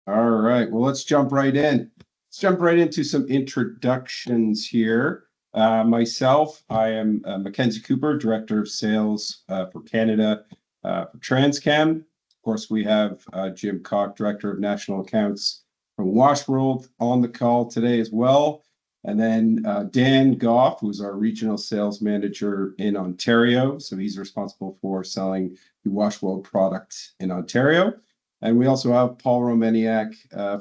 All right. Well, let's jump right in. Let's jump right into some introductions here. Myself, I am Mackenzie Cooper, Director of Sales for Canada for Transchem. Of course, we have Jim Cock, Director of National Accounts from Washworld, on the call today as well. And then Dan Goff, who's our Regional Sales Manager in Ontario. So he's responsible for selling the Washworld product in Ontario. And we also have Paul Romaniak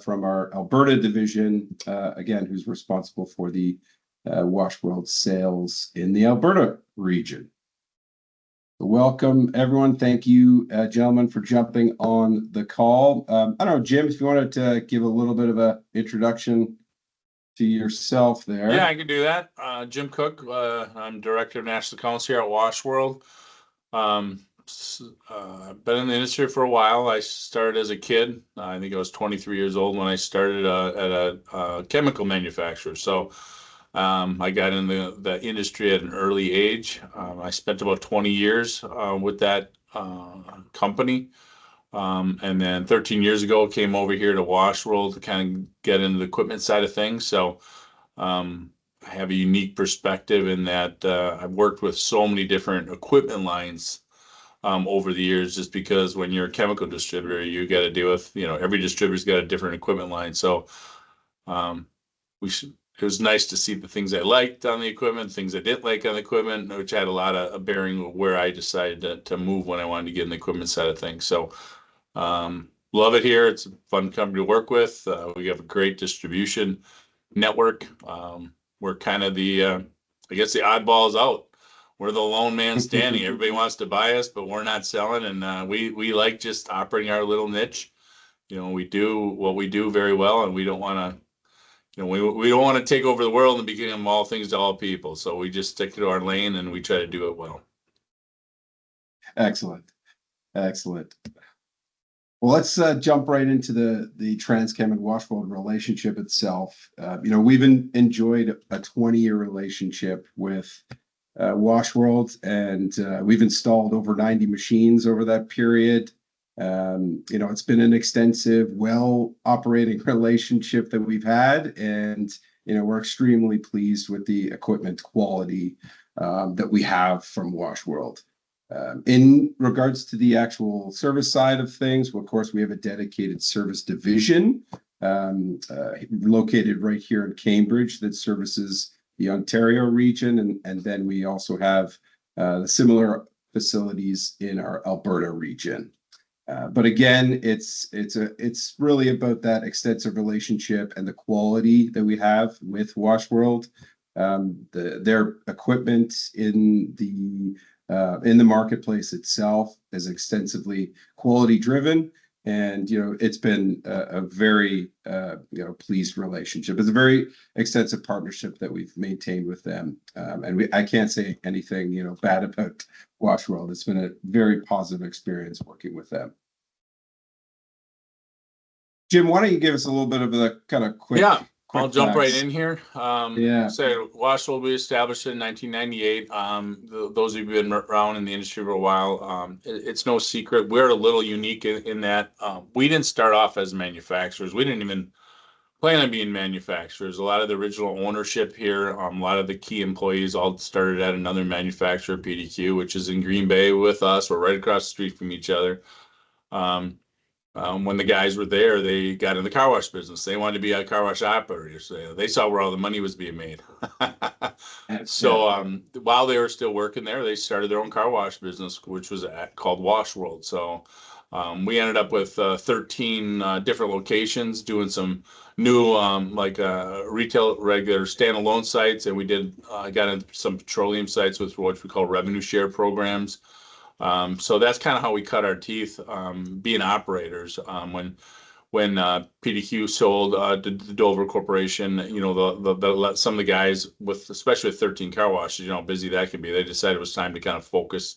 from our Alberta division, again, who's responsible for the Washworld sales in the Alberta region. Welcome, everyone. Thank you, gentlemen, for jumping on the call. I don't know, Jim, if you wanted to give a little bit of an introduction to yourself there. Yeah, I can do that. Jim Cook, I'm Director of National Accounts here at Washworld. Been in the industry for a while. I started as a kid. I think I was 23 years old when I started at a chemical manufacturer. So I got in the industry at an early age. I spent about 20 years with that company. And then 13 years ago, came over here to Washworld to kind of get into the equipment side of things. So I have a unique perspective in that I've worked with so many different equipment lines over the years, just because when you're a chemical distributor, you got to deal with, every distributor's got a different equipment line. So it was nice to see the things I liked on the equipment, things I didn't like on the equipment, which had a lot of bearing where I decided to move when I wanted to get in the equipment side of things. So love it here. It's a fun company to work with. We have a great distribution network. We're kind of I guess the oddballs out. We're the lone man standing. Everybody wants to buy us, but we're not selling. And we like just operating our little niche. We do what we do very well, and we don't want to, we don't want to take over the world and become all things to all people. So we just stick to our lane and we try to do it well. Excellent. Excellent. Well, let's jump right into the Transchem and Washworld relationship itself. We've enjoyed a 20-year relationship with Washworld, and we've installed over 90 machines over that period. It's been an extensive, well-operating relationship that we've had, and we're extremely pleased with the equipment quality that we have from Washworld. In regards to the actual service side of things, well, of course, we have a dedicated service division located right here in Cambridge that services the Ontario region, and then we also have the similar facilities in our Alberta region. But again, it's really about that extensive relationship and the quality that we have with Washworld. Their equipment in the marketplace itself is extensively quality driven, and it's been a very pleased relationship. It's a very extensive partnership that we've maintained with them, and I can't say anything bad about Washworld. It's been a very positive experience working with them. Jim, why don't you give us a little bit of a kind of quick I'll jump right in here. Yeah. So Washworld we established in 1998. Those of you who've been around in the industry for a while, it's no secret we're a little unique in that we didn't start off as manufacturers. We didn't even plan on being manufacturers. A lot of the original ownership here, a lot of the key employees all started at another manufacturer, PDQ, which is in Green Bay with us. We're right across the street from each other. When the guys were there, they got in the car wash business. They wanted to be a car wash operator. So they saw where all the money was being made. So while they were still working there, they started their own car wash business, which was called Washworld. So we ended up with 13 different locations, doing some new retail regular standalone sites, and we got into some petroleum sites with what we call revenue share programs. So that's kind of how we cut our teeth being operators. When PDQ sold the Dover Corporation, some of the guys especially with 13 car washes, how busy that could be. They decided it was time to kind of focus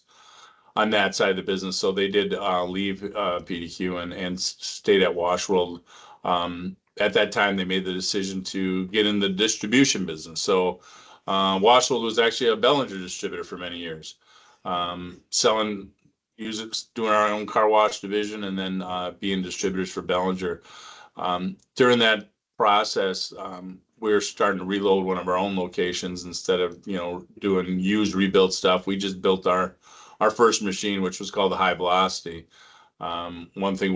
on that side of the business. So they did leave PDQ and stayed at Washworld. At that time, they made the decision to get in the distribution business. So Washworld was actually a Bellinger distributor for many years. Doing our own car wash division, and then being distributors for Bellinger. During that process, we were starting to reload one of our own locations instead of, doing used rebuild stuff. We just built our first machine, which was called the High Velocity. One thing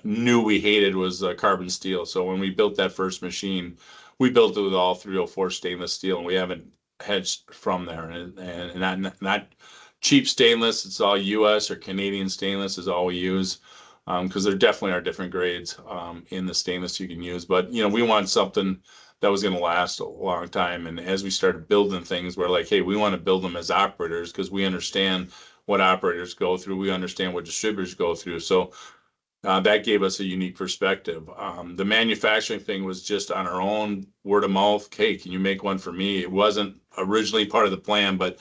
knew we hated was carbon steel. So when we built that first machine, we built it with all 304 stainless steel, and we haven't hedged from there. And not cheap stainless. It's all U.S. or Canadian stainless is all we use, because there definitely are different grades in the stainless you can use. But we want something that was going to last a long time. And as we started building things, we're like, hey, we want to build them as operators because we understand what operators go through. We understand what distributors go through. So that gave us a unique perspective. The manufacturing thing was just on our own word of mouth. Hey, can you make one for me? It wasn't originally part of the plan, but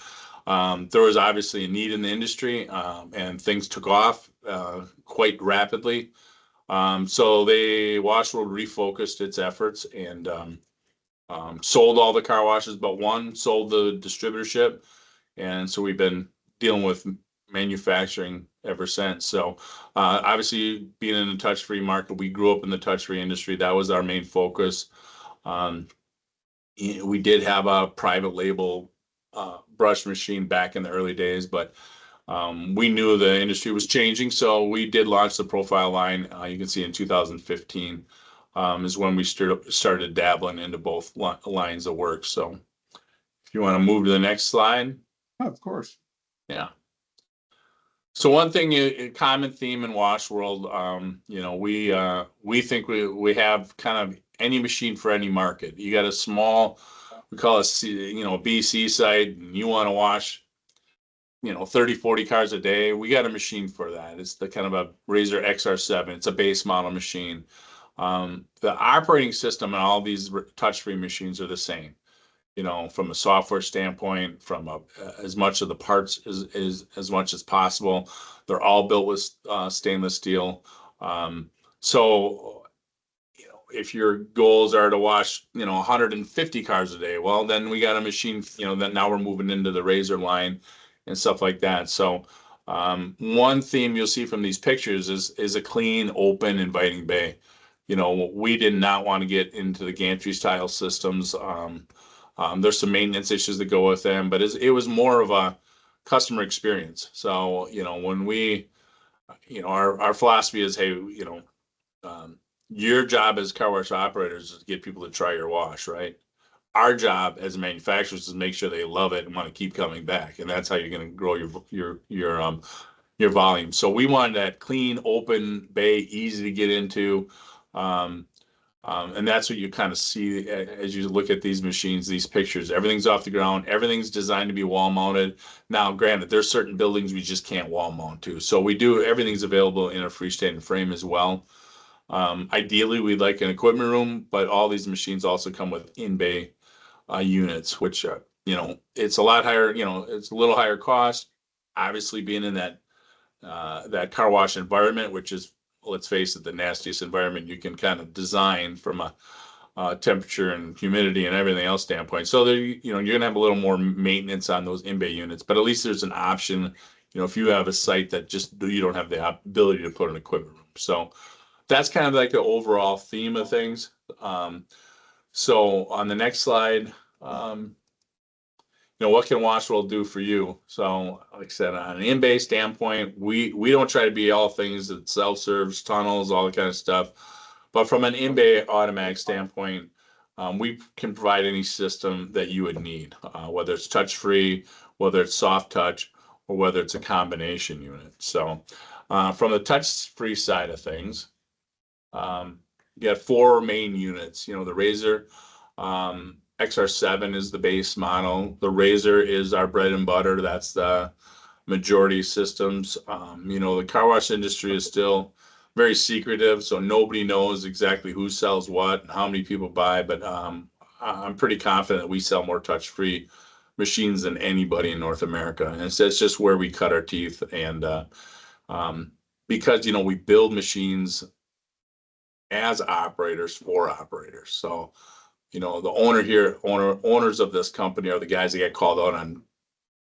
there was obviously a need in the industry, and things took off quite rapidly. So Washworld refocused its efforts and sold all the car washes but one, sold the distributorship. And so we've been dealing with manufacturing ever since. So obviously being in the touch-free market, we grew up in the touch-free industry. That was our main focus. We did have a private label brush machine back in the early days, but we knew the industry was changing. So we did launch the profile line. You can see in 2015 is when we started dabbling into both lines of work. So if you want to move to the next slide. Oh, of course. Yeah. So one thing, a common theme in Washworld, we think we have kind of any machine for any market. You got a small, we call it, BC site, and you want to wash, 30, 40 cars a day. We got a machine for that. It's the kind of a Razor XR7. It's a base model machine. The operating system on all these touch-free machines are the same. From a software standpoint, from as much of the parts as much as possible. They're all built with stainless steel. So, if your goals are to wash, 150 cars a day, well, then we got a machine, that now we're moving into the Razor line and stuff like that. So, one theme you'll see from these pictures is a clean, open, inviting bay. We did not want to get into the gantry style systems. There's some maintenance issues that go with them, but it was more of a customer experience. So, when we, our philosophy is, hey, your job as car wash operators is to get people to try your wash, right? Our job as manufacturers is to make sure they love it and want to keep coming back. And that's how you're going to grow your volume. So we wanted that clean, open bay, easy to get into. And that's what you kind of see as you look at these machines, these pictures. Everything's off the ground. Everything's designed to be wall mounted. Now, granted, there's certain buildings we just can't wall mount to. So everything's available in a freestanding frame as well. Ideally, we'd like an equipment room, but all these machines also come with in-bay units, which, it's a lot higher, it's a little higher cost. Obviously, being in that car wash environment, which is, let's face it, the nastiest environment you can kind of design from a temperature and humidity and everything else standpoint. So you're gonna have a little more maintenance on those in-bay units, but at least there's an option, if you have a site that just you don't have the ability to put an equipment room. So that's kind of like the overall theme of things. So on the next slide, what can Washworld do for you? So, like I said, on an in-bay standpoint, we don't try to be all things that self-serves, tunnels, all that kind of stuff. But from an in-bay automatic standpoint, we can provide any system that you would need, whether it's touch-free, whether it's soft touch, or whether it's a combination unit. So from the touch-free side of things, you have 4 main units. The Razor XR7 is the base model. The Razor is our bread and butter. That's the majority systems. The car wash industry is still very secretive, so nobody knows exactly who sells what and how many people buy. But I'm pretty confident that we sell more touch-free machines than anybody in North America, and it's just where we cut our teeth. And because we build machines as operators for operators. So, the owners of this company are the guys that get called out on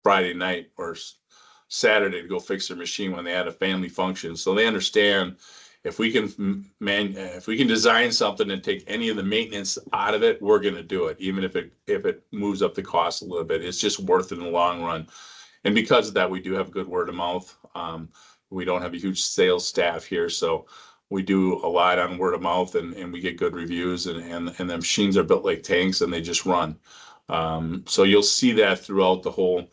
Friday night or Saturday to go fix their machine when they had a family function. So they understand if we can if we can design something and take any of the maintenance out of it, we're going to do it, even if it moves up the cost a little bit. It's just worth it in the long run. And because of that, we do have good word of mouth. We don't have a huge sales staff here, so we do a lot on word of mouth, and we get good reviews, and the machines are built like tanks, and they just run. So you'll see that throughout the whole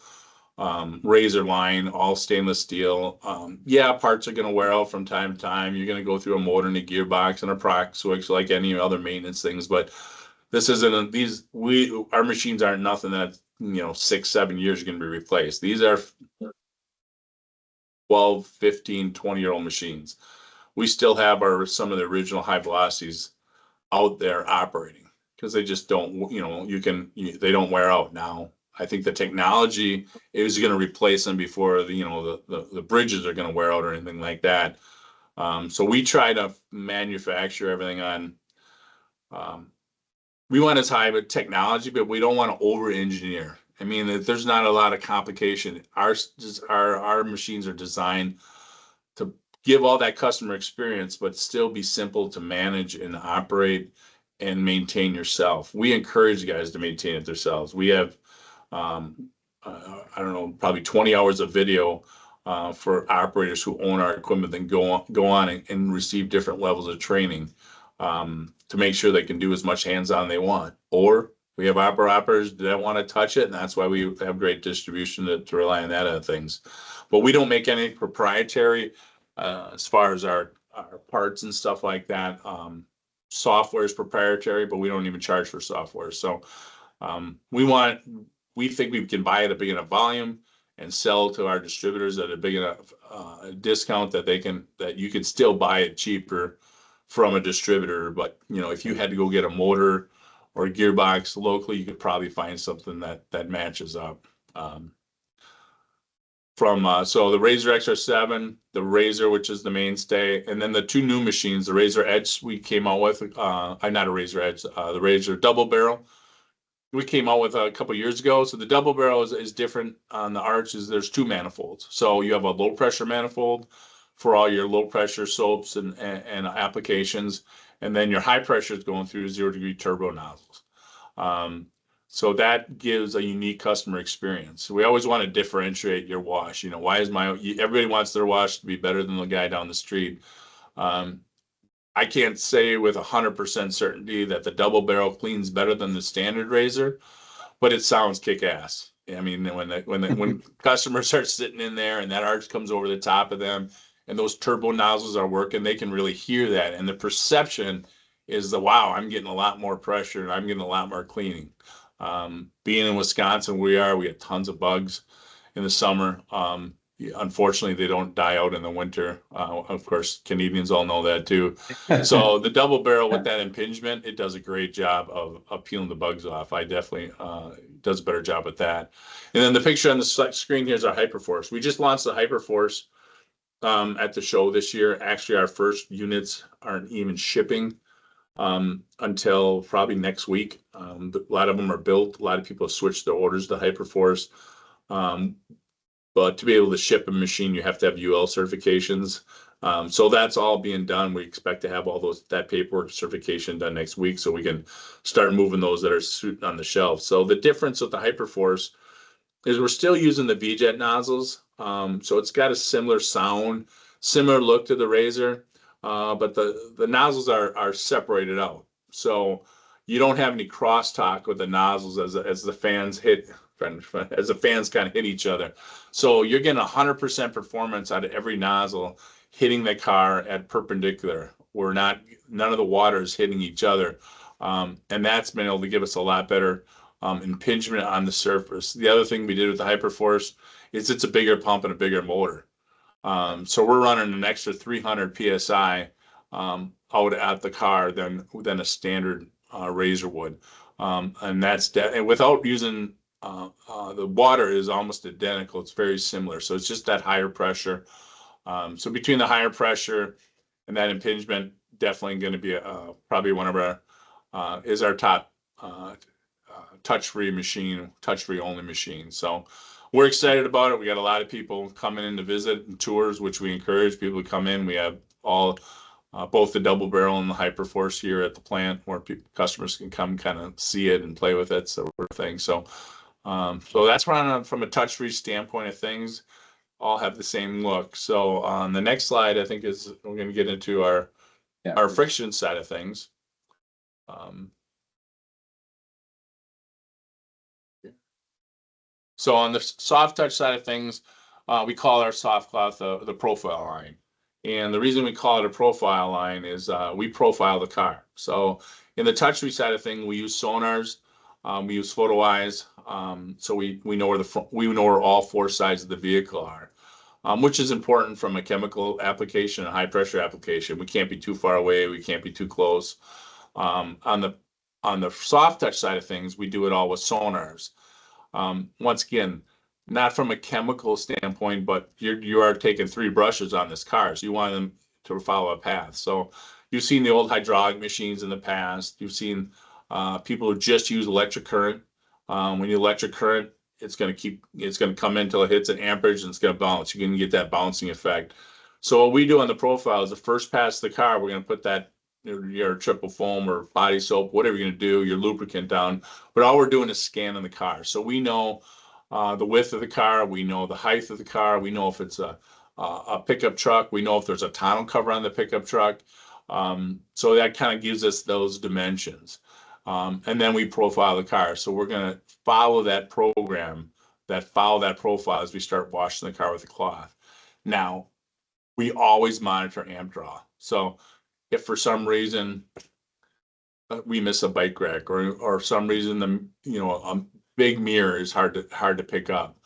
razor line, all stainless steel. Yeah, parts are going to wear out from time to time. You're going to go through a motor and a gearbox and a proc switch like any other maintenance things, but this isn't our machines aren't nothing that 6-7 years are going to be replaced. These are 12, 15, 20-year-old machines. We still have some of the original high velocities out there operating because they just don't, they don't wear out now. I think the technology is going to replace them before the bridges are going to wear out or anything like that. So we try to manufacture everything on. We want as high of technology, but we don't want to over-engineer. I mean, there's not a lot of complication. Our machines are designed to give all that customer experience, but still be simple to manage and operate and maintain yourself. We encourage you guys to maintain it themselves. We have, I don't know, probably 20 hours of video for operators who own our equipment, then go on and receive different levels of training to make sure they can do as much hands-on they want. Or we have operators that want to touch it, and that's why we have great distribution to rely on that other things. But we don't make any proprietary as far as our parts and stuff like that. Software is proprietary, but we don't even charge for software. So we think we can buy at a big enough volume and sell to our distributors at a big enough discount that you can still buy it cheaper from a distributor. But if you had to go get a motor or a gearbox locally, you could probably find something that matches up. So the Razor XR7, the Razor, which is the mainstay, and then the two new machines, the Razor Edge we came out with, not a Razor Edge, the Razor Double Barrel we came out with a couple years ago. So the double barrel is different on the arches. There's two manifolds. So you have a low pressure manifold for all your low pressure soaps and applications. And then your high pressure is going through 0-degree turbo nozzles. So that gives a unique customer experience. We always want to differentiate your wash. Why is everybody wants their wash to be better than the guy down the street. I can't say with 100% certainty that the double barrel cleans better than the standard razor, but it sounds kick-ass. I mean, when customers are sitting in there and that arch comes over the top of them and those turbo nozzles are working, they can really hear that. And the perception is wow, I'm getting a lot more pressure and I'm getting a lot more cleaning. Being in Wisconsin, we have tons of bugs in the summer. Unfortunately, they don't die out in the winter. Of course, Canadians all know that too. So the double barrel with that impingement, it does a great job of peeling the bugs off. I definitely does a better job at that. And then the picture on the screen here is our Hyperforce. We just launched the Hyperforce at the show this year. Actually, our first units aren't even shipping until probably next week. A lot of them are built. A lot of people have switched their orders to Hyperforce. But to be able to ship a machine, you have to have UL certifications. So that's all being done. We expect to have that paperwork certification done next week so we can start moving those that are sitting on the shelf. So the difference with the Hyperforce is we're still using the V-Jet nozzles. So it's got a similar sound, similar look to the Razor, but the nozzles are separated out. So you don't have any crosstalk with the nozzles as the fans kind of hit each other. So you're getting 100% performance out of every nozzle hitting the car at perpendicular. None of the water is hitting each other. And that's been able to give us a lot better impingement on the surface. The other thing we did with the Hyperforce is it's a bigger pump and a bigger motor. So we're running an extra 300 PSI out at the car than a standard Razor would. And that's and without using the water is almost identical. It's very similar. So it's just that higher pressure. So between the higher pressure and that impingement, definitely going to be probably one of our top touch-free only machine. So we're excited about it. We got a lot of people coming in to visit and tours, which we encourage people to come in. We have all both the double barrel and the Hyperforce here at the plant, where customers can come kind of see it and play with it, sort of thing. So, so that's from a touch-free standpoint of things. All have the same look. So on the next slide, I think we're going to get into our friction side of things. So on the soft touch side of things, we call our soft cloth the profile line. And the reason we call it a profile line is we profile the car. So in the touch-free side of things, we use sonars, we use photo eyes, so we know where all four sides of the vehicle are, which is important from a chemical application, a high pressure application. We can't be too far away, we can't be too close. On the soft touch side of things, we do it all with sonars. Once again, not from a chemical standpoint, but you are taking 3 brushes on this car, so you want them to follow a path. So you've seen the old hydraulic machines in the past. You've seen people who just use electric current. When you electric current, it's going to come in until it hits an amperage and it's going to bounce. You're going to get that bouncing effect. So what we do on the profile is the first pass of the car, we're going to put that your triple foam or body soap, whatever you're going to do, your lubricant down. But all we're doing is scanning the car. So we know the width of the car, we know the height of the car, we know if it's a pickup truck, we know if there's a tonneau cover on the pickup truck. So that kind of gives us those dimensions. And then we profile the car. So we're going to follow that program, follow that profile as we start washing the car with a cloth. Now, we always monitor amp draw. So if for some reason we miss a bike rack or some reason a big mirror is hard to pick up,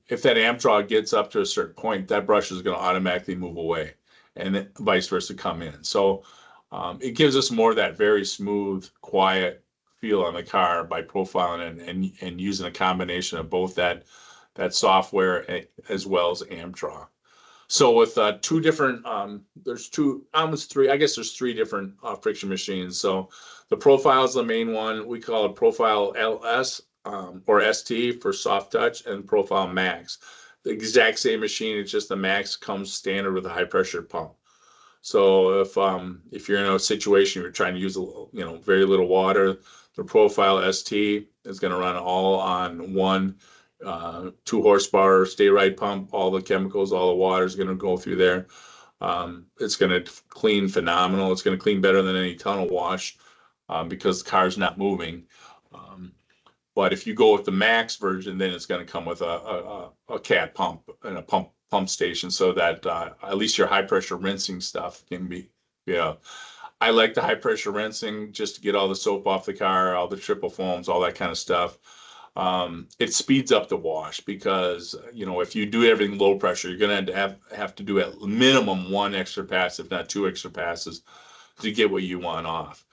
if that amp draw gets up to a certain point, that brush is going to automatically move away, and then vice versa come in. So it gives us more of that very smooth, quiet feel on the car by profiling and using a combination of both that software as well as amp draw. So with two different, there's 3 different friction machines. So the profile is the main one. We call it Profile LS or ST for soft touch, and Profile Max. The exact same machine, it's just the Max comes standard with a high pressure pump. So if you're in a situation you're trying to use very little water, the Profile ST is going to run all on one 2 horsepower stay right pump. All the chemicals, all the water is going to go through there. It's going to clean phenomenal. It's going to clean better than any tunnel wash because the car's not moving. But if you go with the Max version, then it's going to come with a cat pump and a pump station, so that at least your high pressure rinsing stuff can be. I like the high pressure rinsing just to get all the soap off the car, all the triple foams, all that kind of stuff. It speeds up the wash because, if you do everything low pressure, you're going to have to do at minimum 1 extra pass, if not 2 extra passes, to get what you want off.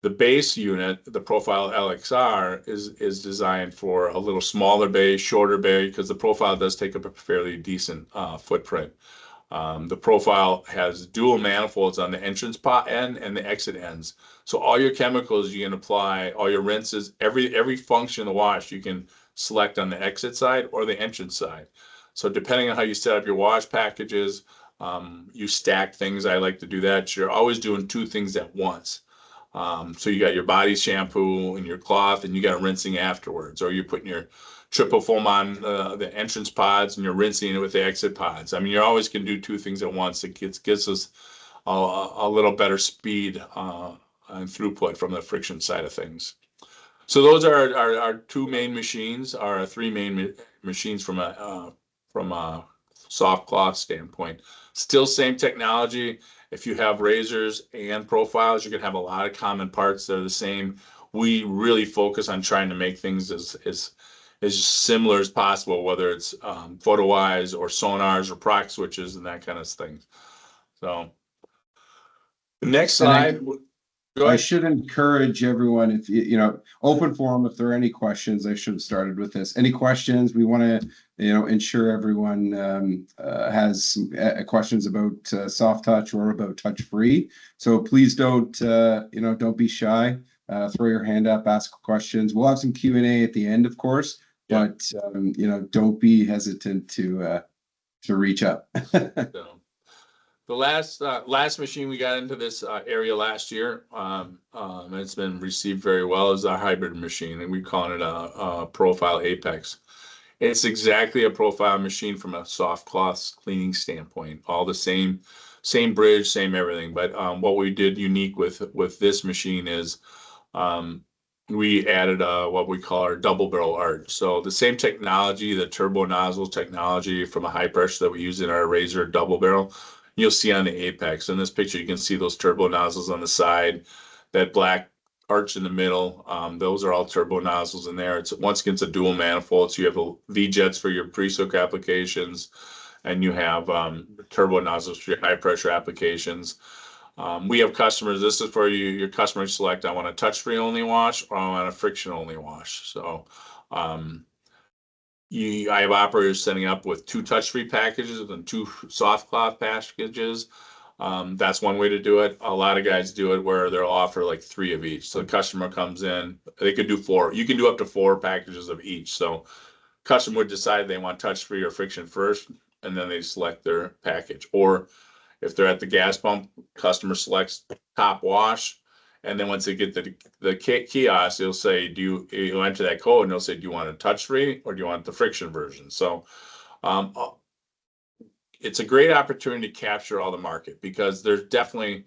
The base unit, the Profile LXR, is designed for a little smaller bay, shorter bay, because the Profile does take up a fairly decent footprint. The Profile has dual manifolds on the entrance pot end and the exit ends. So all your chemicals you can apply, all your rinses, every function of the wash you can select on the exit side or the entrance side. So depending on how you set up your wash packages, you stack things. I like to do that. You're always doing 2 things at once. So you got your body shampoo and your cloth, and you got rinsing afterwards, or you're putting your triple foam on the entrance pods and you're rinsing it with the exit pods. I mean, you always can do 2 things at once. It gives us a little better speed and throughput from the friction side of things. So those are our 2 main machines, our 3 main machines from a soft cloth standpoint. Still same technology. If you have razors and profiles, you're going to have a lot of common parts that are the same. We really focus on trying to make things as similar as possible, whether it's photo eyes or sonars or proc switches and that kind of thing. So the next slide. I should encourage everyone, if open forum, if there are any questions. I should have started with this. Any questions? We want to ensure everyone has some questions about soft touch or about touch free. So please don't be shy. Throw your hand up, ask questions. We'll have some Q&A at the end, of course. Yeah. But don't be hesitant to reach up. So, The last machine we got into this area last year, it's been received very well, is our hybrid machine, and we're calling it a Profile Apex. It's exactly a profile machine from a soft cloth cleaning standpoint. All the same bridge, same everything. But what we did unique with this machine is we added what we call our double barrel arch. So the same technology, the turbo nozzle technology from a high pressure that we use in our Razor double barrel, you'll see on the Apex. In this picture, you can see those turbo nozzles on the side, that black arch in the middle. Those are all turbo nozzles in there. It's once again, it's a dual manifold. So you have V-jets for your pre-soak applications, and you have turbo nozzles for your high pressure applications. We have customers, this is for you, your customers select, I want a touch-free only wash or I want a friction only wash. So I have operators setting up with 2 touch-free packages and 2 soft cloth packages. That's one way to do it. A lot of guys do it where they'll offer like 3 of each. So the customer comes in, they could do 4. You can do up to 4 packages of each. So customer would decide they want touch-free or friction first, and then they select their package. Or if they're at the gas pump, customer selects top wash, and then once they get the kiosk, they'll say, do you enter that code, and they'll say, do you want a touch-free or do you want the friction version? So it's a great opportunity to capture all the market, because there's definitely,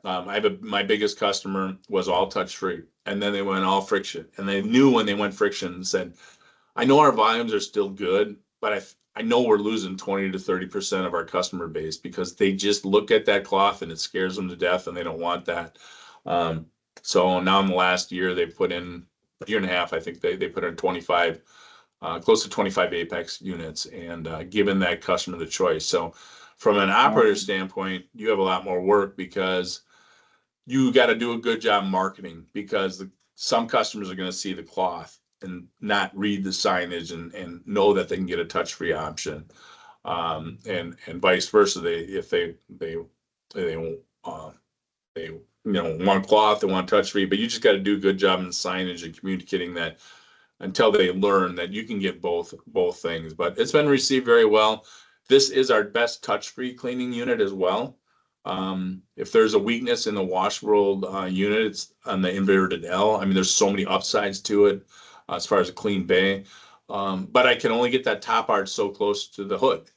my biggest customer was all touch-free, and then they went all friction, and they knew when they went friction and said, I know our volumes are still good, but I know we're losing 20 to 30% of our customer base because they just look at that cloth and it scares them to death, and they don't want that. So now in the last year, they put in a year and a half, I think they put in 25, close to 25 Apex units, and given that customer the choice. So from an operator standpoint, you have a lot more work because you got to do a good job marketing, because some customers are going to see the cloth and not read the signage and know that they can get a touch-free option, and vice versa. If they want cloth, they want touch-free, but you just got to do a good job in signage and communicating that until they learn that you can get both things. But it's been received very well. This is our best touch-free cleaning unit as well. If there's a weakness in the Washworld unit, it's on the inverted L. I mean, there's so many upsides to it as far as a clean bay, but I can only get that top arch so close to the hood.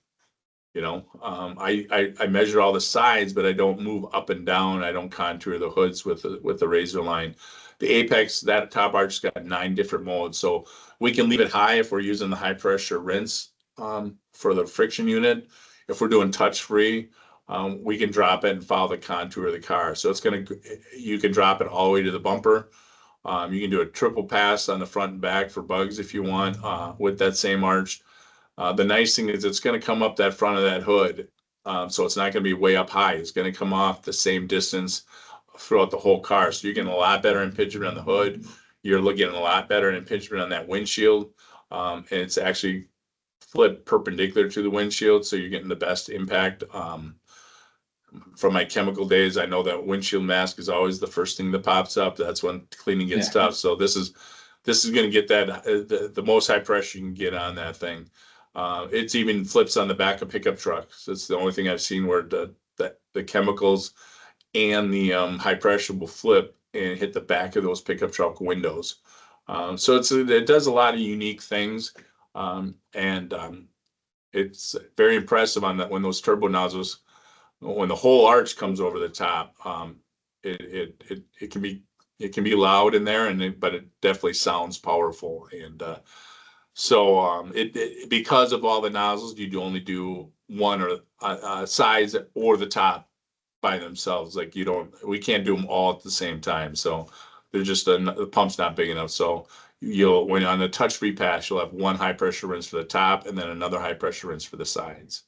I measure all the sides, but I don't move up and down. I don't contour the hoods with the razor line. The Apex, that top arch has got 9 different modes, so we can leave it high if we're using the high pressure rinse for the friction unit. If we're doing touch free, we can drop it and follow the contour of the car. So you can drop it all the way to the bumper. You can do a triple pass on the front and back for bugs if you want with that same arch. The nice thing is it's going to come up that front of that hood, so it's not going to be way up high. It's going to come off the same distance throughout the whole car. So you're getting a lot better impingement on the hood. You're getting a lot better impingement on that windshield, and it's actually flipped perpendicular to the windshield, so you're getting the best impact. From my chemical days, I know that windshield mask is always the first thing that pops up. That's when cleaning gets tough. So this is going to get that the most high pressure you can get on that thing. It's even flips on the back of pickup trucks. It's the only thing I've seen where the chemicals and the high pressure will flip and hit the back of those pickup truck windows. So it does a lot of unique things, and it's very impressive on that when those turbo nozzles. When the whole arch comes over the top, it can be loud in there, but it definitely sounds powerful. And so because of all the nozzles, you only do one or sides or the top by themselves. Like we can't do them all at the same time. So they're just the pump's not big enough. So when on the touch-free pass, you'll have one high pressure rinse for the top and then another high pressure rinse for the sides.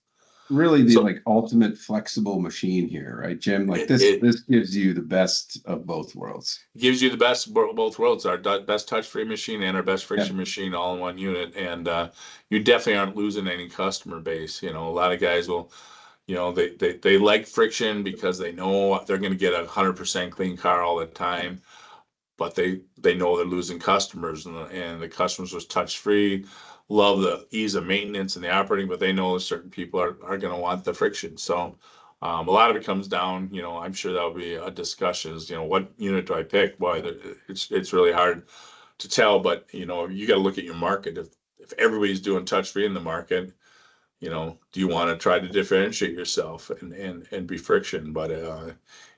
Really the ultimate flexible machine here, right, Jim? Like this gives you the best of both worlds. Gives you the best of both worlds. Our best touch-free machine and our best friction machine all in one unit. And you definitely aren't losing any customer base. A lot of guys will, they like friction because they know they're going to get 100% clean car all the time. But they know they're losing customers, and the customers was touch-free. Love the ease of maintenance and the operating, but they know certain people are going to want the friction. So A lot of it comes down, I'm sure that'll be a discussion is, what unit do I pick? Why it's really hard to tell, but you got to look at your market. If everybody's doing touch free in the market, do you want to try to differentiate yourself and be friction? But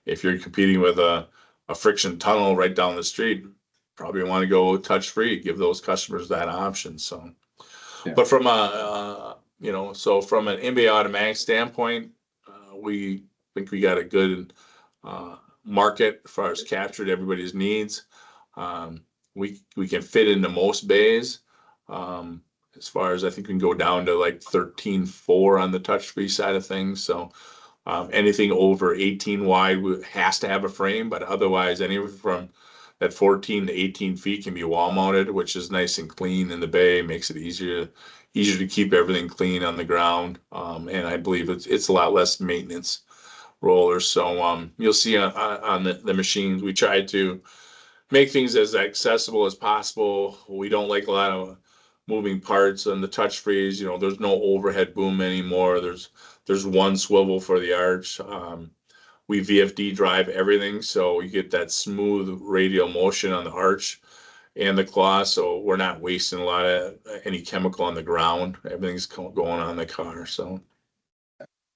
if you're competing with a friction tunnel right down the street, probably want to go touch free, give those customers that option. So, Yeah. but from so from an NBA automatic standpoint, we think we got a good market as far as captured everybody's needs. We can fit into most bays. As far as I think we can go down to like 13.4 on the touch-free side of things. So anything over 18 wide has to have a frame, but otherwise anywhere from that 14 to 18 feet can be wall mounted, which is nice and clean in the bay, makes it easier to keep everything clean on the ground. And I believe it's a lot less maintenance rollers. So you'll see on the machines, we try to make things as accessible as possible. We don't like a lot of moving parts on the touch freeze. There's no overhead boom anymore. There's one swivel for the arch. We VFD drive everything, so you get that smooth radial motion on the arch and the claw, so we're not wasting a lot of any chemical on the ground. Everything's going on the car. So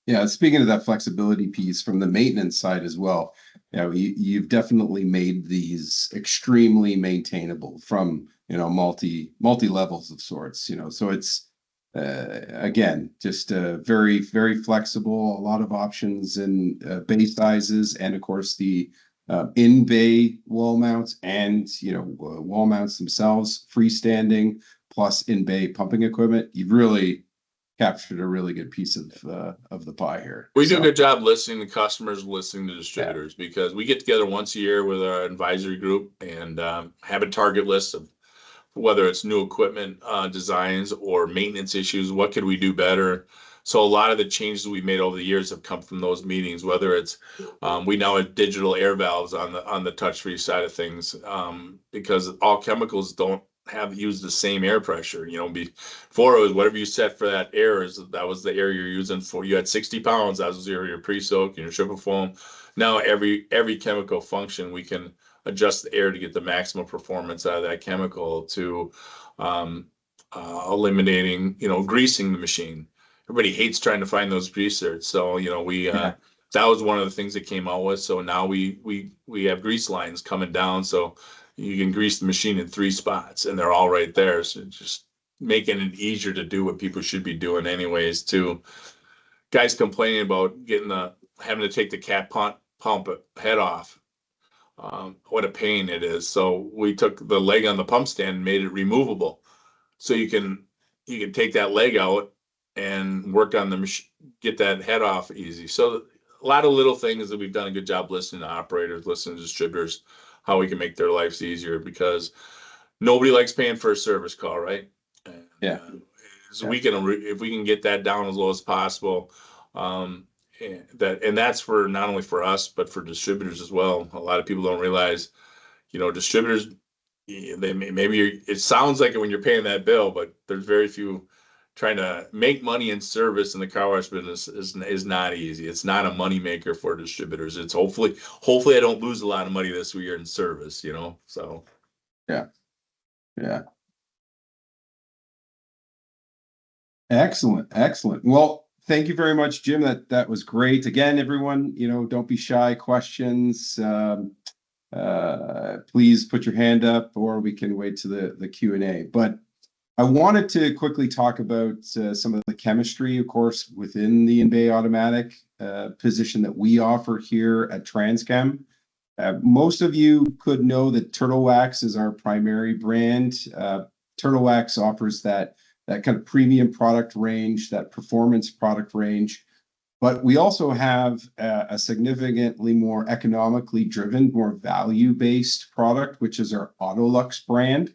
yeah, speaking of that flexibility piece from the maintenance side as well, you've definitely made these extremely maintainable from multi levels of sorts. So it's again just very very flexible, a lot of options in bay sizes, and of course the in bay wall mounts and wall mounts themselves, freestanding plus in bay pumping equipment. You've really captured a really good piece of the pie here. We do a good job listening to customers, listening to distributors, because we get together once a year with our advisory group and have a target list of whether it's new equipment designs or maintenance issues. What could we do better? So a lot of the changes we've made over the years have come from those meetings, whether it's we now have digital air valves on the touch-free side of things, because all chemicals don't use the same air pressure. Before it was whatever you set for that air, that was the air you're using for. You had 60 pounds, that was your pre-soak and your triple foam. Now every chemical function, we can adjust the air to get the maximum performance out of that chemical, to eliminating, greasing the machine. Everybody hates trying to find those grease certs. So, that was one of the things that came out with. So now we have grease lines coming down. So you can grease the machine in 3 spots and they're all right there. So just making it easier to do what people should be doing anyways. Too, guys complaining about having to take the cat pump head off. What a pain it is. So we took the leg on the pump stand and made it removable. So you can take that leg out and work on the machine, get that head off easy. So a lot of little things that we've done a good job listening to operators, listening to distributors, how we can make their lives easier, because nobody likes paying for a service call, right? Yeah. So if we can get that down as low as possible, and that's for not only for us, but for distributors as well. A lot of people don't realize, distributors, it sounds like it when you're paying that bill, but there's very few. Trying to make money in service in the car wash business is not easy. It's not a money maker for distributors. It's hopefully I don't lose a lot of money this year in service, so. Yeah. Excellent. Well, thank you very much, Jim. That was great. Again, everyone, don't be shy. Questions, please put your hand up, or we can wait to the Q&A. But I wanted to quickly talk about some of the chemistry, of course, within the in-bay automatic position that we offer here at Transchem. Most of you could know that Turtle Wax is our primary brand. Turtle Wax offers that kind of premium product range, that performance product range. But we also have a significantly more economically driven, more value-based product, which is our Autolux brand.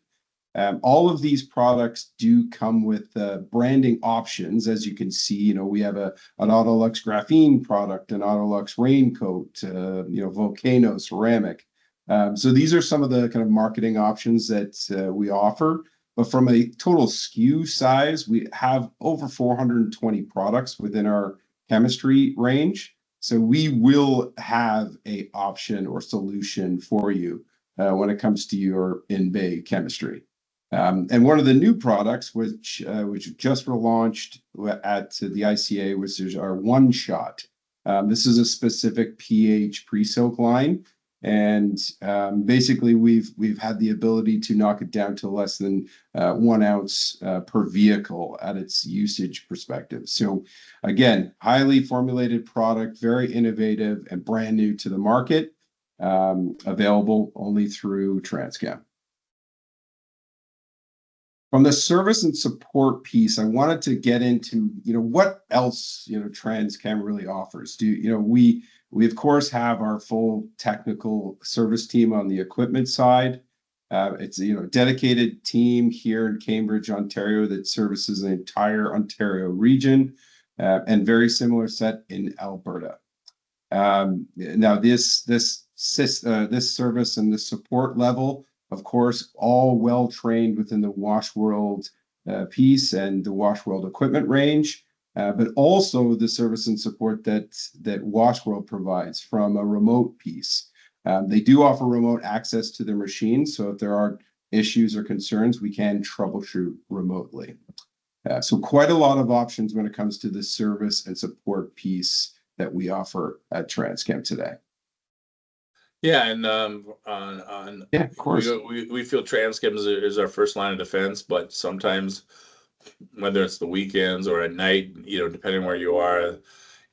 All of these products do come with branding options. As you can see, we have an Autolux graphene product, an Autolux raincoat, Volcano ceramic. So these are some of the kind of marketing options that we offer. But from a total SKU size, we have over 420 products within our chemistry range. So we will have a option or solution for you when it comes to your in-bay chemistry. And one of the new products, which just relaunched at the ICA, which is our One Shot. This is a specific pH pre-soak line, and basically we've had the ability to knock it down to less than 1 ounce per vehicle at its usage perspective. So again, highly formulated product, very innovative and brand new to the market, available only through Transchem. From the service and support piece, I wanted to get into, what else, Transchem really offers. We of course have our full technical service team on the equipment side. It's a dedicated team here in Cambridge, Ontario, that services the entire Ontario region, and very similar set in Alberta. Now this service and the support level, of course, all well trained within the Washworld piece and the Washworld equipment range, but also the service and support that Washworld provides from a remote piece. They do offer remote access to their machines, so if there are issues or concerns, we can troubleshoot remotely. So quite a lot of options when it comes to the service and support piece that we offer at Transchem today. Yeah, and yeah, of course, we feel Transchem is our first line of defense, but sometimes, whether it's the weekends or at night, depending where you are,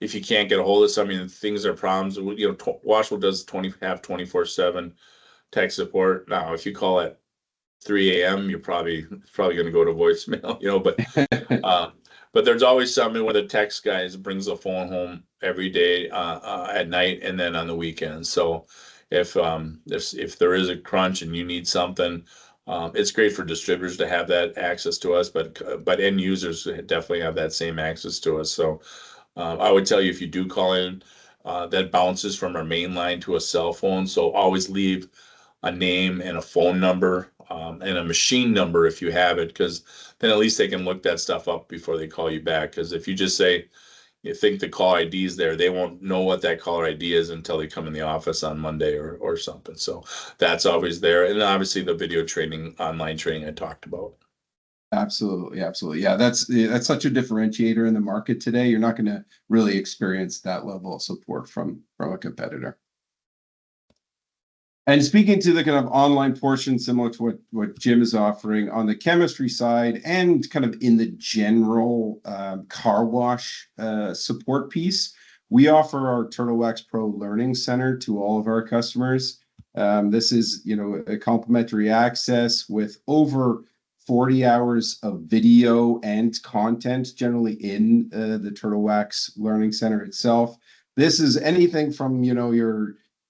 if you can't get a hold of something, things are problems. Washworld does 24/7 tech support. Now, if you call at 3 a.m., you're probably going to go to voicemail, but there's always something where the text guys brings the phone home every day at night and then on the weekends. So if there is a crunch and you need something, it's great for distributors to have that access to us, but end users definitely have that same access to us. So I would tell you, if you do call in, that bounces from our main line to a cell phone. So always leave a name and a phone number and a machine number if you have it, because then at least they can look that stuff up before they call you back. Because if you just say you think the call ID is there, they won't know what that caller ID is until they come in the office on Monday or something. So that's always there. And obviously the video training, online training I talked about. Absolutely. Yeah, that's such a differentiator in the market today. You're not going to really experience that level of support from a competitor. And speaking to the kind of online portion, similar to what Jim is offering on the chemistry side and kind of in the general car wash support piece, we offer our Turtle Wax Pro Learning Center to all of our customers. This is, a complimentary access with over 40 hours of video and content generally in the Turtle Wax Learning Center itself. This is anything from,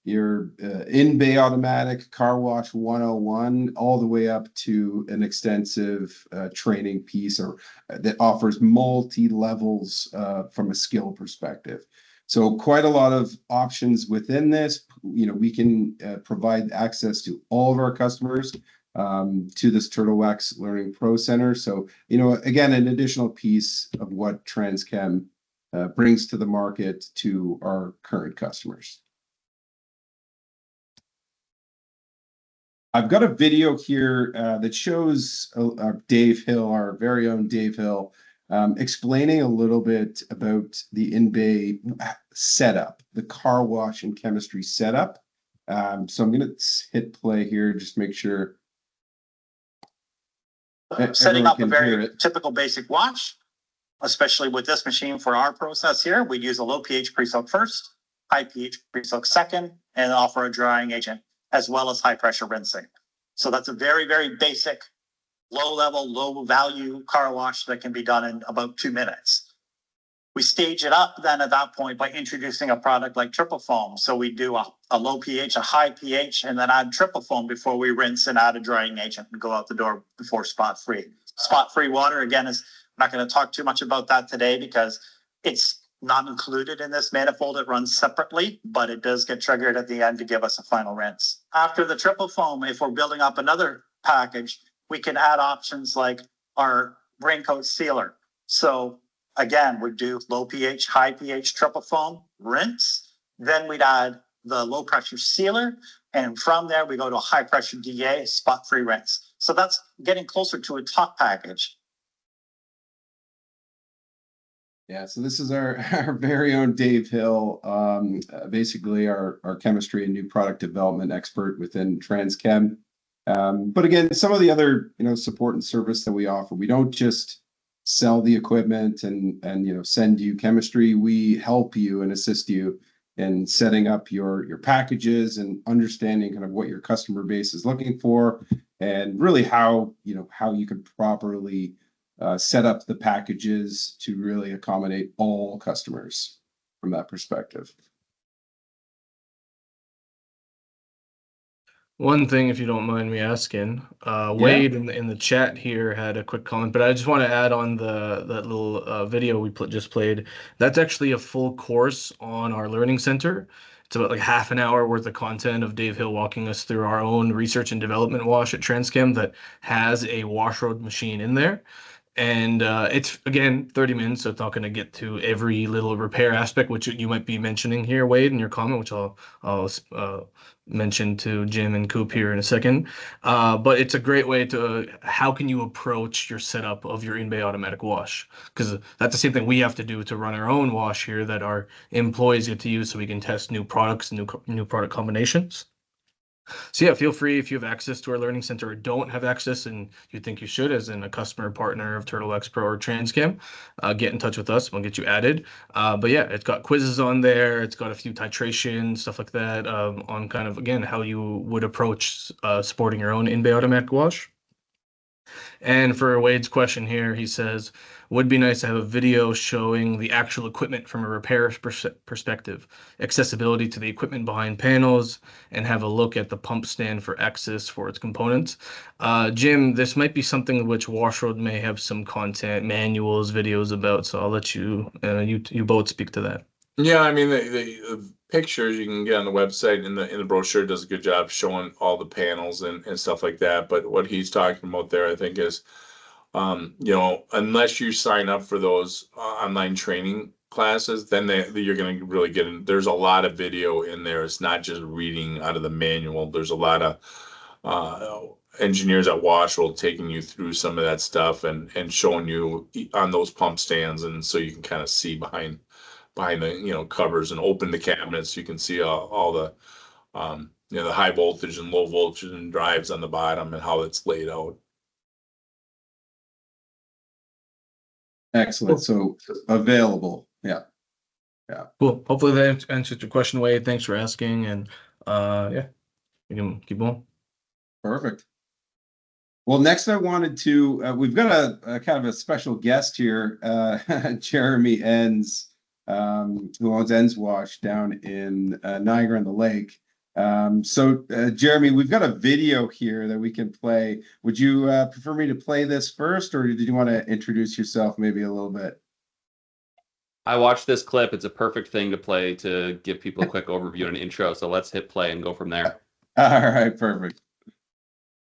your in-bay automatic car wash 101 all the way up to an extensive training piece that offers multi-levels from a skill perspective. So quite a lot of options within this. We can provide access to all of our customers to this Turtle Wax Learning Pro Center. So, again, an additional piece of what Transchem brings to the market to our current customers. I've got a video here that shows Dave Hill, our very own Dave Hill, explaining a little bit about the in-bay setup, the car wash and chemistry setup. So I'm going to hit play here, just make sure. Setting up a very typical basic wash, especially with this machine for our process here, we use a low pH pre-soak first, high pH pre-soak second, and offer a drying agent, as well as high pressure rinsing. So that's a very, very basic, low level, low value car wash that can be done in about 2 minutes. We stage it up then at that point by introducing a product like triple foam. So we do a low pH, a high pH, and then add triple foam before we rinse and add a drying agent and go out the door before spot free. Spot free water, again, I'm not going to talk too much about that today because it's not included in this manifold. It runs separately, but it does get triggered at the end to give us a final rinse. After the triple foam, if we're building up another package, we can add options like our raincoat sealer. So again, we do low pH, high pH, triple foam, rinse. Then we'd add the low pressure sealer. And from there, we go to a high pressure DA, spot free rinse. So that's getting closer to a top package. Yeah, so this is our, our very own Dave Hill, basically our chemistry and new product development expert within Transchem. But again, some of the other, support and service that we offer, we don't just sell the equipment and send you chemistry. We help you and assist you in setting up your packages and understanding kind of what your customer base is looking for, and really how you can properly set up the packages to really accommodate all customers from that perspective. One thing, if you don't mind me asking, Wade in the chat here had a quick comment, but I just want to add on that little video we just played. That's actually a full course on our learning center. It's about like half an hour worth of content of Dave Hill walking us through our own research and development wash at Transchem that has a Washworld machine in there. And it's, again, 30 minutes, so it's not going to get to every little repair aspect, which you might be mentioning here, Wade, in your comment, which I'll mention to Jim and Coop here in a second. But it's a great way to, how can you approach your setup of your in-bay automatic wash? Because that's the same thing we have to do to run our own wash here that our employees get to use so we can test new products and new product combinations. So yeah, feel free if you have access to our learning center or don't have access and you think you should as in a customer partner of Turtle X Pro or Transchem, get in touch with us. We'll get you added. But yeah, it's got quizzes on there. It's got a few titration, stuff like that, on kind of, again, how you would approach supporting your own in-bay automatic wash. And for Wade's question here, he says, would be nice to have a video showing the actual equipment from a repair perspective, accessibility to the equipment behind panels, and have a look at the pump stand for access for its components. Jim, this might be something which Washworld may have some content, manuals, videos about, so I'll let you both speak to that. Yeah, I mean, the pictures you can get on the website, in the brochure does a good job showing all the panels and stuff like that. But what he's talking about there, I think, is, unless you sign up for those online training classes, then you're going to really get in. There's a lot of video in there. It's not just reading out of the manual. There's a lot of engineers at Washworld taking you through some of that stuff and showing you on those pump stands, and so you can kind of see behind the covers and open the cabinets. You can see all the the high voltage and low voltage and drives on the bottom and how it's laid out. Excellent. So available. Yeah. Cool. Hopefully that answered your question, Wade. Thanks for asking. And yeah, you can keep going. Perfect. Well, next I wanted to, we've got a kind of a special guest here, Jeremy Enns, who owns Enns Wash down in Niagara-on-the-Lake. So Jeremy, we've got a video here that we can play. Would you prefer me to play this first, or did you want to introduce yourself maybe a little bit? I watched this clip. It's a perfect thing to play to give people a quick overview and an intro. So let's hit play and go from there. All right, perfect.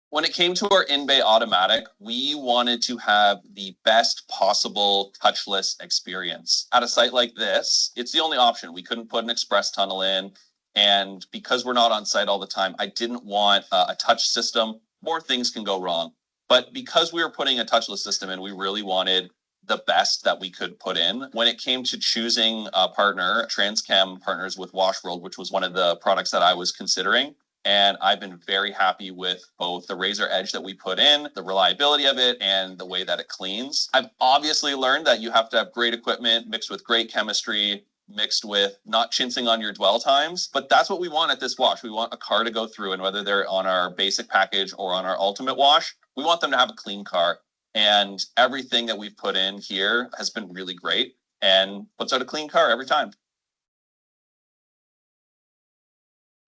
When it came to our in-bay automatic, we wanted to have the best possible touchless experience. At a site like this, it's the only option. We couldn't put an express tunnel in. And because we're not on site all the time, I didn't want a touch system. More things can go wrong. But because we were putting a touchless system in, we really wanted the best that we could put in. When it came to choosing a partner, Transchem partners with Washworld, which was one of the products that I was considering. And I've been very happy with both the razor edge that we put in, the reliability of it, and the way that it cleans. I've obviously learned that you have to have great equipment mixed with great chemistry, mixed with not chintzing on your dwell times. But that's what we want at this wash. We want a car to go through, and whether they're on our basic package or on our ultimate wash, we want them to have a clean car. And everything that we've put in here has been really great and puts out a clean car every time.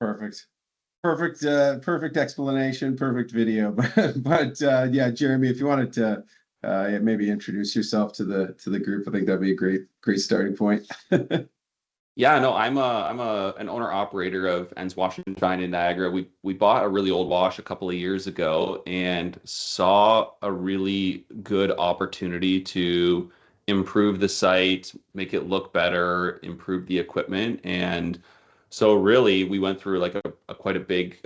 Perfect. Perfect explanation, perfect video. But yeah, Jeremy, if you wanted to maybe introduce yourself to the group, I think that'd be a great starting point. Yeah, no, I'm an owner operator of Enns Wash and Shine in Niagara. We bought a really old wash a couple of years ago and saw a really good opportunity to improve the site, make it look better, improve the equipment. And so really we went through like a quite a big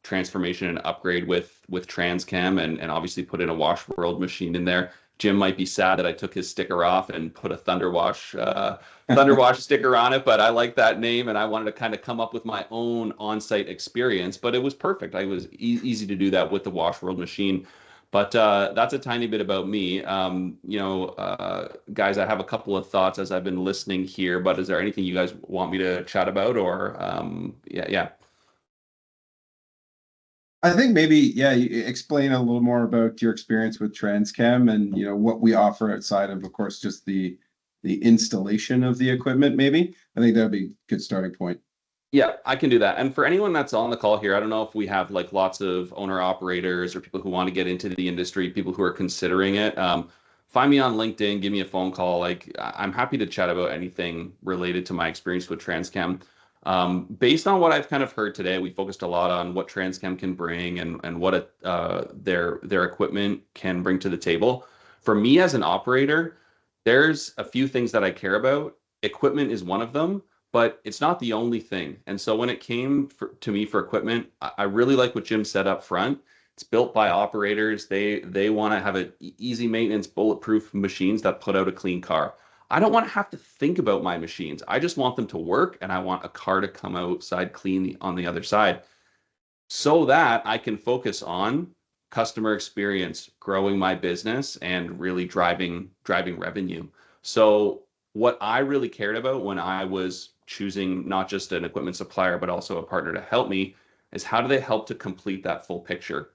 transformation and upgrade with Transchem, and obviously put in a Washworld machine in there. Jim might be sad that I took his sticker off and put a Thunderwash sticker on it, but I like that name and I wanted to kind of come up with my own on-site experience, but it was perfect. I was easy to do that with the Washworld machine. But that's a tiny bit about me. Guys, I have a couple of thoughts as I've been listening here, but is there anything you guys want me to chat about, or yeah. I think maybe, yeah, you explain a little more about your experience with Transchem and, what we offer outside of course, just the installation of the equipment, maybe. I think that would be a good starting point. Yeah, I can do that. And for anyone that's on the call here, I don't know if we have like lots of owner operators or people who want to get into the industry, people who are considering it. Find me on LinkedIn, give me a phone call. Like, I'm happy to chat about anything related to my experience with Transchem. Based on what I've kind of heard today, we focused a lot on what Transchem can bring and what their equipment can bring to the table. For me as an operator, there's a few things that I care about. Equipment is one of them, but it's not the only thing. And so when it came to me for equipment, I really like what Jim said up front. It's built by operators. They want to have easy maintenance, bulletproof machines that put out a clean car. I don't want to have to think about my machines. I just want them to work, and I want a car to come outside clean on the other side, so that I can focus on customer experience, growing my business, and really driving revenue. So what I really cared about when I was choosing not just an equipment supplier, but also a partner to help me, is how do they help to complete that full picture?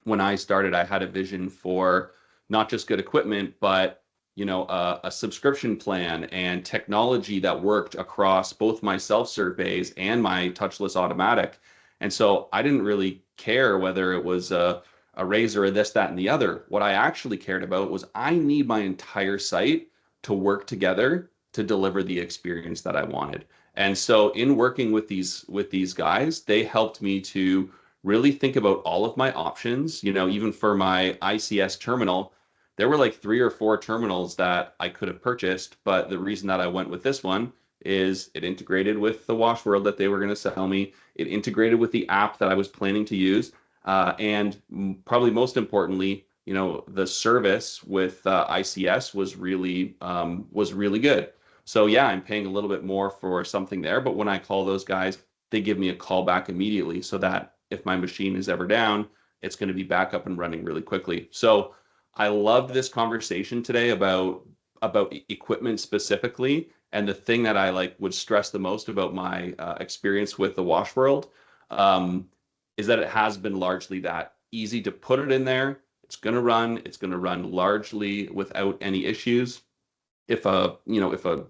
When I started, I had a vision for not just good equipment, but a subscription plan and technology that worked across both my self-serve bays and my touchless automatic. And so I didn't really care whether it was a razor or this, that, and the other. What I actually cared about was I need my entire site to work together to deliver the experience that I wanted. And so in working with these guys, they helped me to really think about all of my options. Even for my ICS terminal, there were like 3 or 4 terminals that I could have purchased, but the reason that I went with this one is it integrated with the Washworld that they were going to sell me. It integrated with the app that I was planning to use. And probably most importantly, the service with ICS was really good. So yeah, I'm paying a little bit more for something there, but when I call those guys, they give me a call back immediately, so that if my machine is ever down, it's going to be back up and running really quickly. So I loved this conversation today about equipment specifically, and the thing that I would stress the most about my experience with the Washworld is that it has been largely that easy to put it in there. It's going to run largely without any issues. If a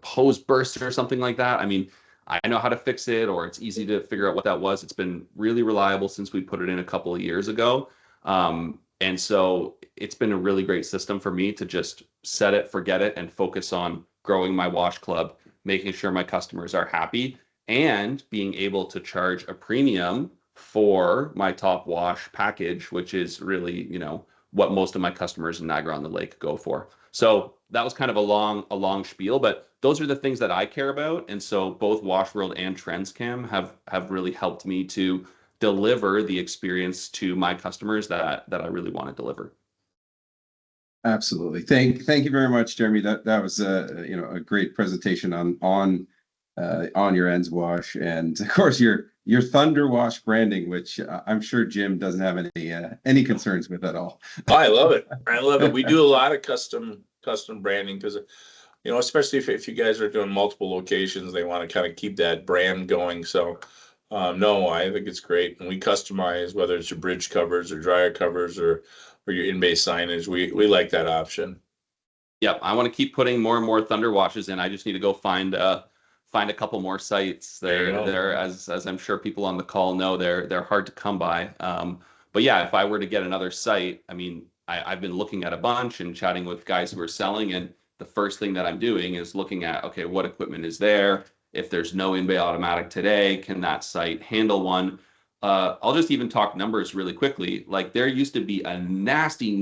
hose bursts or something like that, I mean, I know how to fix it, or it's easy to figure out what that was. It's been really reliable since we put it in a couple of years ago. And so it's been a really great system for me to just set it, forget it, and focus on growing my wash club, making sure my customers are happy, and being able to charge a premium for my top wash package, which is really, what most of my customers in Niagara-on-the-Lake go for. So that was kind of a long spiel, but those are the things that I care about. And so both Washworld and Transchem have really helped me to deliver the experience to my customers that I really want to deliver. Absolutely. Thank you very much, Jeremy. That was a great presentation on your ends wash, and of course your Thunder Wash branding, which I'm sure Jim doesn't have any concerns with at all. I love it. We do a lot of custom branding because, especially if you guys are doing multiple locations, they want to kind of keep that brand going. So no, I think it's great. And we customize, whether it's your bridge covers or dryer covers or your in-bay signage. We like that option. Yep. I want to keep putting more and more Thunder Washes in. I just need to go find a couple more sites. They're as I'm sure people on the call know, they're hard to come by. But yeah, if I were to get another site, I mean, I've been looking at a bunch and chatting with guys who are selling, and the first thing that I'm doing is looking at, okay, what equipment is there? If there's no in-bay automatic today, can that site handle one? I'll just even talk numbers really quickly. Like, there used to be a nasty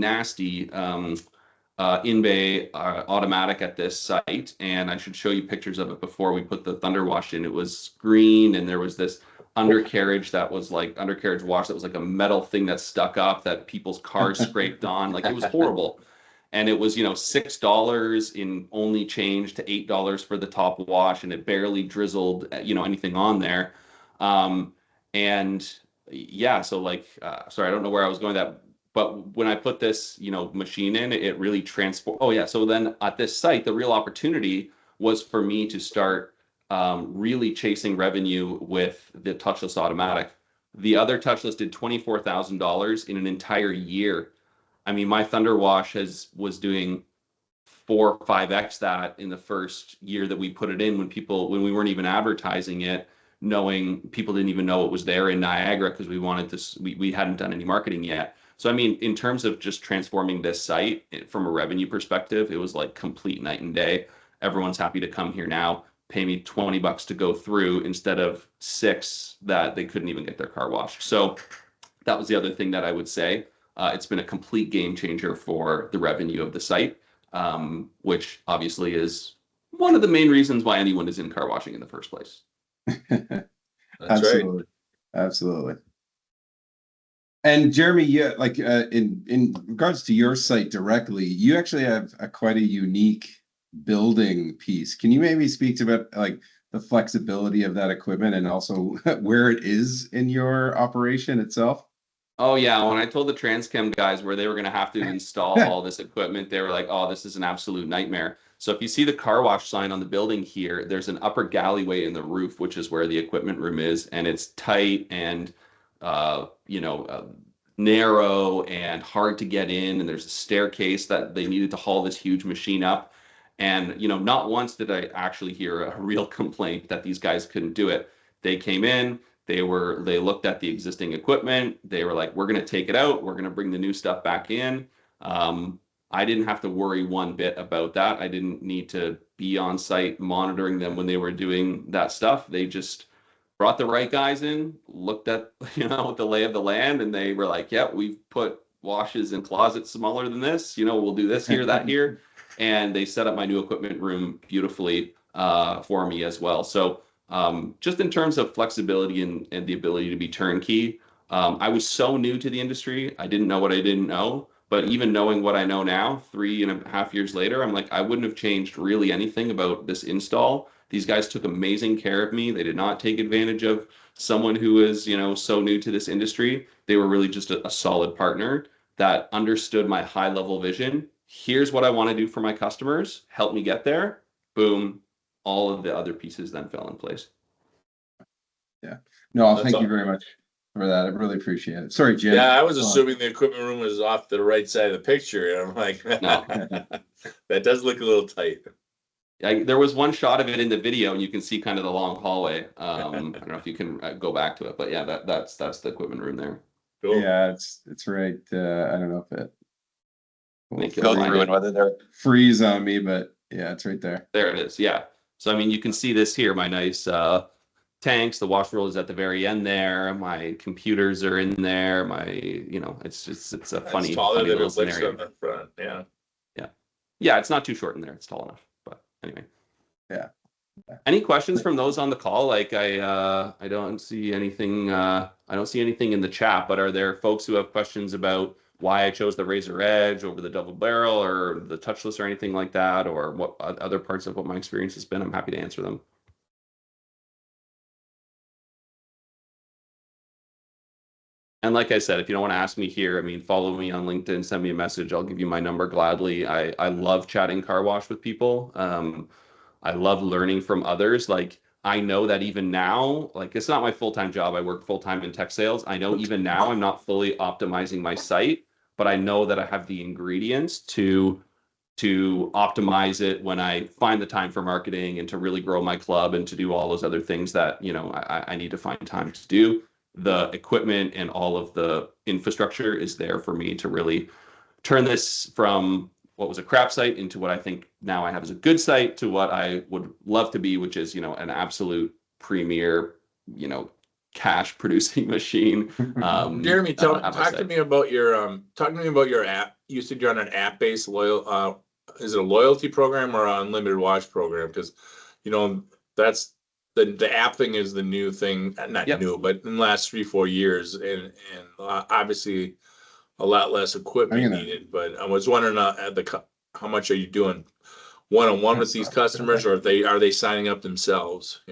in-bay automatic at this site, and I should show you pictures of it before we put the Thunder Wash in. It was green, and there was this undercarriage that was like undercarriage wash that was like a metal thing that stuck up that people's cars scraped on. Like, it was horrible. And it was, $6 in only change to $8 for the top wash, and it barely drizzled, anything on there. And yeah, so like, sorry, I don't know where I was going with that. But when I put this, machine in, it really transformed. Oh yeah. So then at this site, the real opportunity was for me to start really chasing revenue with the touchless automatic. The other touchless did $24,000 in an entire year. I mean, my Thunder Wash was doing 4 or 5x that in the first year that we put it in, when we weren't even advertising it, knowing people didn't even know it was there in Niagara because we hadn't done any marketing yet. So, I mean, in terms of just transforming this site from a revenue perspective, it was like complete night and day. Everyone's happy to come here now, pay me $20 to go through instead of $6 that they couldn't even get their car washed. So that was the other thing that I would say. It's been a complete game changer for the revenue of the site, which obviously is one of the main reasons why anyone is in car washing in the first place. That's Absolutely. right. Absolutely. And Jeremy, in regards to your site directly, you actually have quite a unique building piece. Can you maybe speak to about like the flexibility of that equipment and also where it is in your operation itself? Oh yeah, when I told the Transchem guys where they were going to have to install all this equipment, they were like, "Oh, this is an absolute nightmare." So if you see the car wash sign on the building here, there's an upper gallery in the roof, which is where the equipment room is, and it's tight and narrow and hard to get in, and there's a staircase that they needed to haul this huge machine up. And not once did I actually hear a real complaint that these guys couldn't do it. They came in, they looked at the existing equipment, they were like, "We're going to take it out, we're going to bring the new stuff back in." I didn't have to worry one bit about that. I didn't need to be on site monitoring them when they were doing that stuff. They just brought the right guys in, looked at the lay of the land, and they were like, "Yeah, we've put washes in closets smaller than this. We'll do this here, that here," and they set up my new equipment room beautifully for me as well. So just in terms of flexibility and the ability to be turnkey, I was so new to the industry. I didn't know what I didn't know. But even knowing what I know now, 3.5 years later, I'm like, I wouldn't have changed really anything about this install. These guys took amazing care of me. They did not take advantage of someone who is, so new to this industry. They were really just a solid partner that understood my high level vision. Here's what I want to do for my customers. Help me get there. Boom. All of the other pieces then fell in place. Yeah. No, thank you very much for that. I really appreciate it. Sorry, Jim. Yeah, I was assuming the equipment room was off to the right side of the picture. And I'm like, No. That does look a little tight. There was one shot of it in the video, and you can see kind of the long hallway. I don't know if you can go back to it, but yeah, that's the equipment room there. Cool. Yeah, it's right. I don't know if it will go through and whether they're freeze on me, but yeah, it's right there. There it is. Yeah. So I mean, you can see this here. My nice tanks. The Washworld is at the very end there. My computers are in there. It's a funny little scenario. On the front. Yeah. Yeah, it's not too short in there. It's tall enough. But anyway. Yeah. Any questions from those on the call? Like I don't see anything. I don't see anything in the chat. But are there folks who have questions about why I chose the Razor Edge over the double barrel or the touchless or anything like that, or what other parts of what my experience has been? I'm happy to answer them. And like I said, if you don't want to ask me here, I mean, follow me on LinkedIn, send me a message. I'll give you my number gladly. I love chatting car wash with people. I love learning from others. Like, I know that even now, like, it's not my full-time job. I work full-time in tech sales. I know even now I'm not fully optimizing my site, but I know that I have the ingredients to optimize it when I find the time for marketing and to really grow my club and to do all those other things that, I need to find time to do. The equipment and all of the infrastructure is there for me to really turn this from what was a crap site into what I think now I have as a good site to what I would love to be, which is, an absolute premier, cash producing machine. Jeremy, talk to me about your app. You said you're on an app-based is it a loyalty program or an unlimited watch program? Because that's the app thing is the new thing, not new, but in the last 3-4 years, and obviously a lot less equipment needed. But I was wondering how much are you doing one-on-one with these customers, or are they signing up themselves?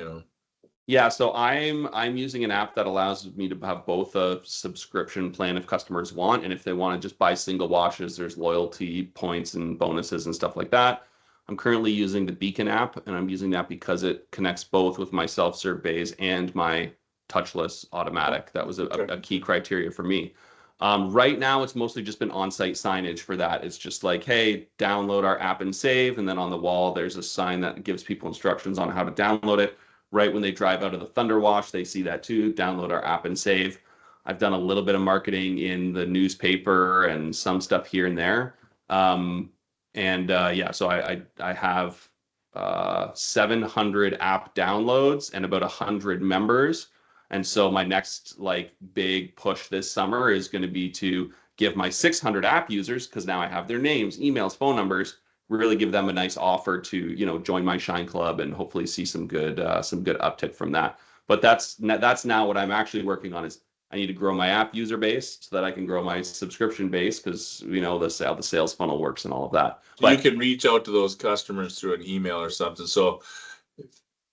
Yeah, so I'm using an app that allows me to have both a subscription plan if customers want, and if they want to just buy single washes, there's loyalty points and bonuses and stuff like that. I'm currently using the Beacon app, and I'm using that because it connects both with my self-serve bays and my touchless automatic. That was a key criteria for me. Right now, it's mostly just been on-site signage for that. It's just like, hey, download our app and save, and then on the wall, there's a sign that gives people instructions on how to download it. Right when they drive out of the Thunder Wash, they see that too. Download our app and save. I've done a little bit of marketing in the newspaper and some stuff here and there. So I have 700 app downloads and about 100 members. And so my next big push this summer is going to be to give my 600 app users, because now I have their names, emails, phone numbers, really give them a nice offer to join my Shine Club and hopefully see some good uptick from that. But that's now what I'm actually working on is I need to grow my app user base so that I can grow my subscription base, because how the sales funnel works and all of that. So you can reach out to those customers through an email or something. So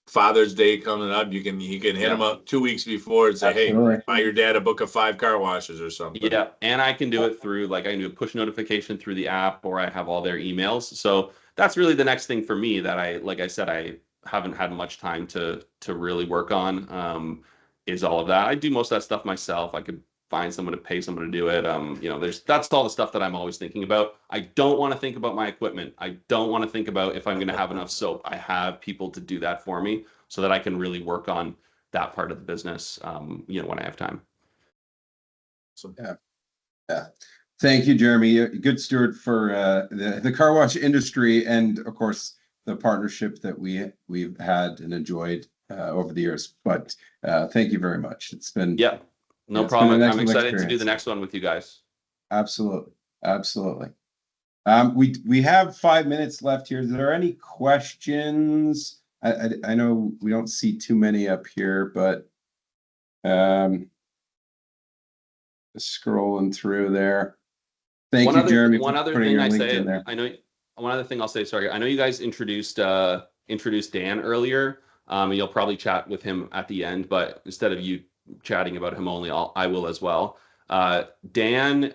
Father's Day coming up, you can hit them up 2 weeks before and say, hey, buy your dad a book of 5 car washes or something. Yeah, and I can do it through I can do a push notification through the app, or I have all their emails. So that's really the next thing for me that I haven't had much time to really work on, is all of that. I do most of that stuff myself. I could find someone to pay someone to do it. That's all the stuff that I'm always thinking about. I don't want to think about my equipment. I don't want to think about if I'm going to have enough soap. I have people to do that for me so that I can really work on that part of the business, when I have time. So yeah. Thank you, Jeremy. A good steward for the car wash industry, and of course the partnership that we've had and enjoyed over the years. But thank you very much. It's been no problem. I'm excited to do the next one with you guys. Absolutely. We have 5 minutes left here. Is there any questions? I know we don't see too many up here, but scrolling through there. Thank you, Jeremy. One other thing I'll say, sorry. I know you guys introduced Dan earlier. You'll probably chat with him at the end, but instead of you chatting about him only, I will as well. Dan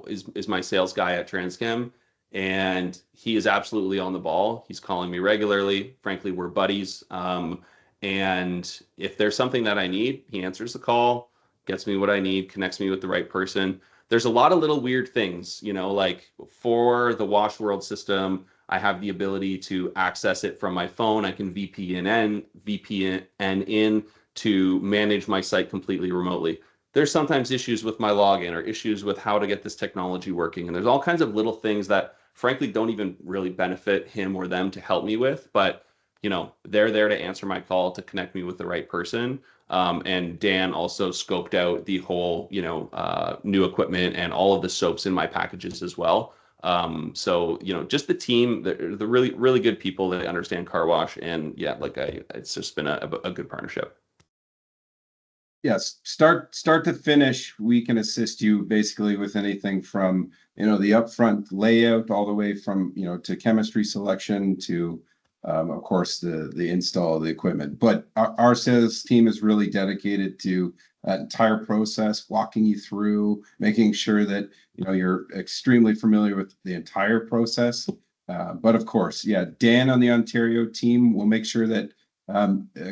is my sales guy at Transchem, and he is absolutely on the ball. He's calling me regularly. Frankly, we're buddies. And if there's something that I need, he answers the call, gets me what I need, connects me with the right person. There's a lot of little weird things, like for the Washworld system, I have the ability to access it from my phone. I can VPN in to manage my site completely remotely. There's sometimes issues with my login or issues with how to get this technology working. And there's all kinds of little things that frankly don't even really benefit him or them to help me with. But, they're there to answer my call, to connect me with the right person. And Dan also scoped out the whole, new equipment and all of the soaps in my packages as well. So, just the team, the really, really good people that understand car wash. And it's just been a good partnership. Yes, start to finish, we can assist you basically with anything from the upfront layout all the way from to chemistry selection to of course the install of the equipment. But our sales team is really dedicated to that entire process, walking you through, making sure that you're extremely familiar with the entire process. But of course, Dan on the Ontario team will make sure that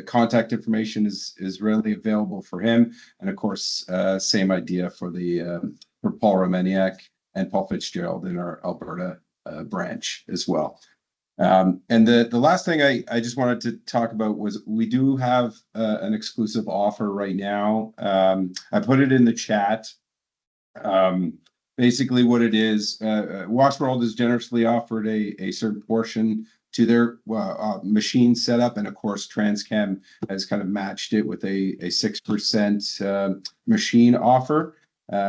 contact information is readily available for him, and of course same idea for Paul Romaniak and Paul Fitzgerald in our Alberta branch as well. And the last thing I just wanted to talk about was we do have an exclusive offer right now. I put it in the chat. Basically what it is, Washworld has generously offered a certain portion to their machine setup. And of course, Transchem has kind of matched it with a 6% machine offer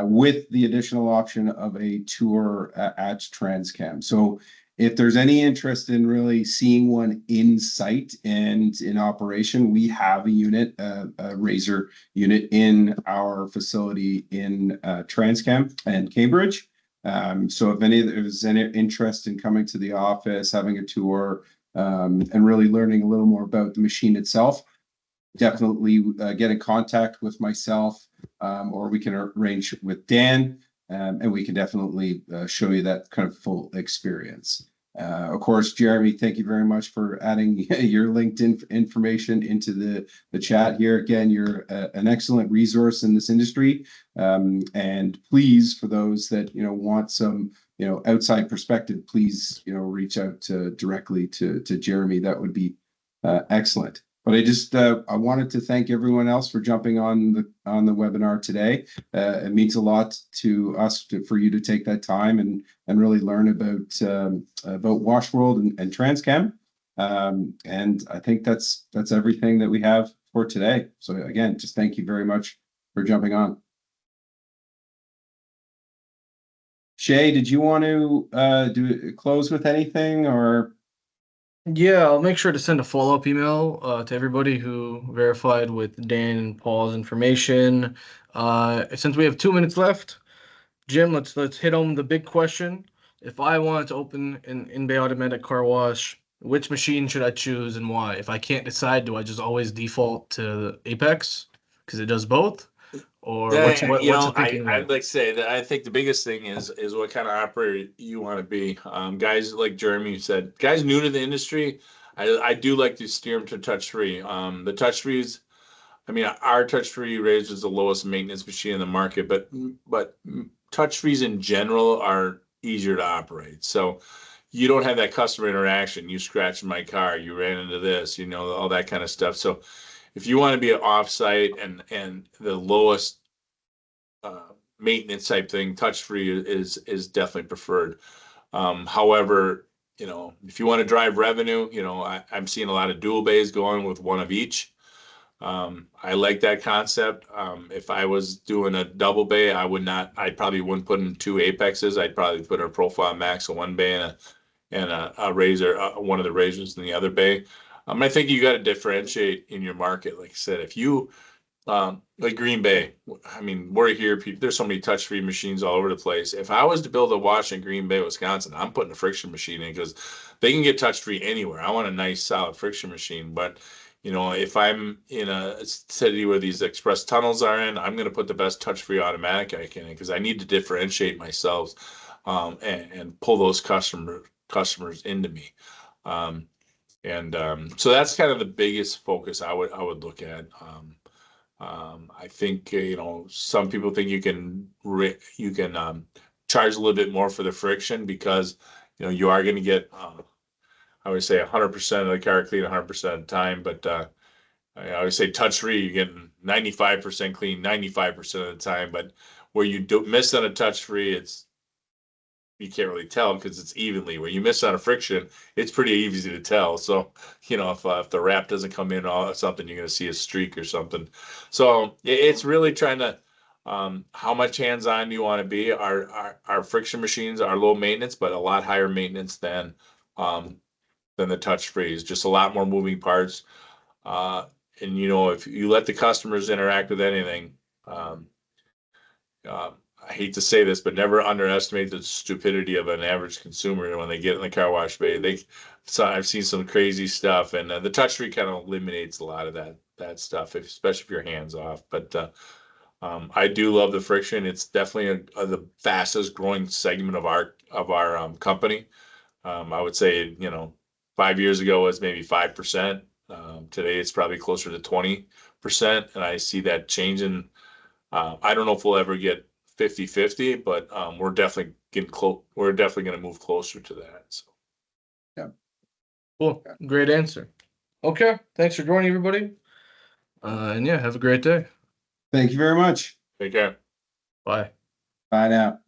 with the additional option of a tour at Transchem. So if there's any interest in really seeing one in sight and in operation, we have a unit, a Razor unit in our facility in Transchem and Cambridge. So if there's any interest in coming to the office, having a tour, and really learning a little more about the machine itself, definitely get in contact with myself, or we can arrange with Dan, and we can definitely show you that kind of full experience. Of course, Jeremy, thank you very much for adding your LinkedIn information into the chat here. Again, you're an excellent resource in this industry. And please, for those that want some outside perspective, please reach out directly to Jeremy. That would be excellent. But I wanted to thank everyone else for jumping on the webinar today. It means a lot to us for you to take that time and really learn about Washworld and Transchem. And I think that's everything that we have for today. So again, just thank you very much for jumping on. Shay, did you want to close with anything or? Yeah, I'll make sure to send a follow-up email to everybody who verified with Dan and Paul's information. Since we have 2 minutes left, Jim, let's hit home the big question. If I want to open an in-bay automatic car wash, which machine should I choose and why? If I can't decide, do I just always default to Apex because it does both? Or what's the thinking? I'd like to say that I think the biggest thing is what kind of operator you want to be. Guys like Jeremy said, guys new to the industry, I do like to steer them to touch-free. The touch-frees, I mean, our touch-free Razor is the lowest maintenance machine in the market, but touch-frees in general are easier to operate. So you don't have that customer interaction. You scratched my car, you ran into this, all that kind of stuff. So if you want to be an offsite and the lowest maintenance type thing, touch-free is definitely preferred. However, if you want to drive revenue, I'm seeing a lot of dual bays going with one of each. I like that concept. If I was doing a double bay, I probably wouldn't put in 2 Apexes. I'd probably put a Profile Max in one bay and a Razor, one of the Razors in the other bay. I think you got to differentiate in your market. Like I said, if you like Green Bay, I mean, we're here. There's so many touch-free machines all over the place. If I was to build a wash in Green Bay, Wisconsin, I'm putting a friction machine in because they can get touch-free anywhere. I want a nice, solid friction machine. But if I'm in a city where these express tunnels are in, I'm going to put the best touch-free automatic I can in because I need to differentiate myself and pull those customers into me. So that's kind of the biggest focus I would look at. I think some people think you can charge a little bit more for the friction because you are going to get I would say 100% of the car clean 100% of the time, but I always say touch-free you're getting 95% clean 95% of the time. But where you do miss on a touch-free, you can't really tell because it's evenly. Where you miss on a friction, it's pretty easy to tell. So, if the wrap doesn't come in or something, you're going to see a streak or something. So it's really trying to, how much hands-on do you want to be? Our friction machines are low maintenance, but a lot higher maintenance than the touch-frees. Just a lot more moving parts. And if you let the customers interact with anything, I hate to say this, but never underestimate the stupidity of an average consumer when they get in the car wash bay. I've seen some crazy stuff, and the touch-free kind of eliminates a lot of that stuff, especially if your hands off. But I do love the friction. It's definitely the fastest growing segment of our company. I would say 5 years ago it was maybe 5%. Today it's probably closer to 20%, and I see that changing. I don't know if we'll ever get 50-50, but we're definitely getting close. We're definitely going to move closer to that. So, yeah, cool, great answer. Okay, thanks for joining, everybody. And yeah, have a great day. Thank you very much. Take care. Bye. Bye now.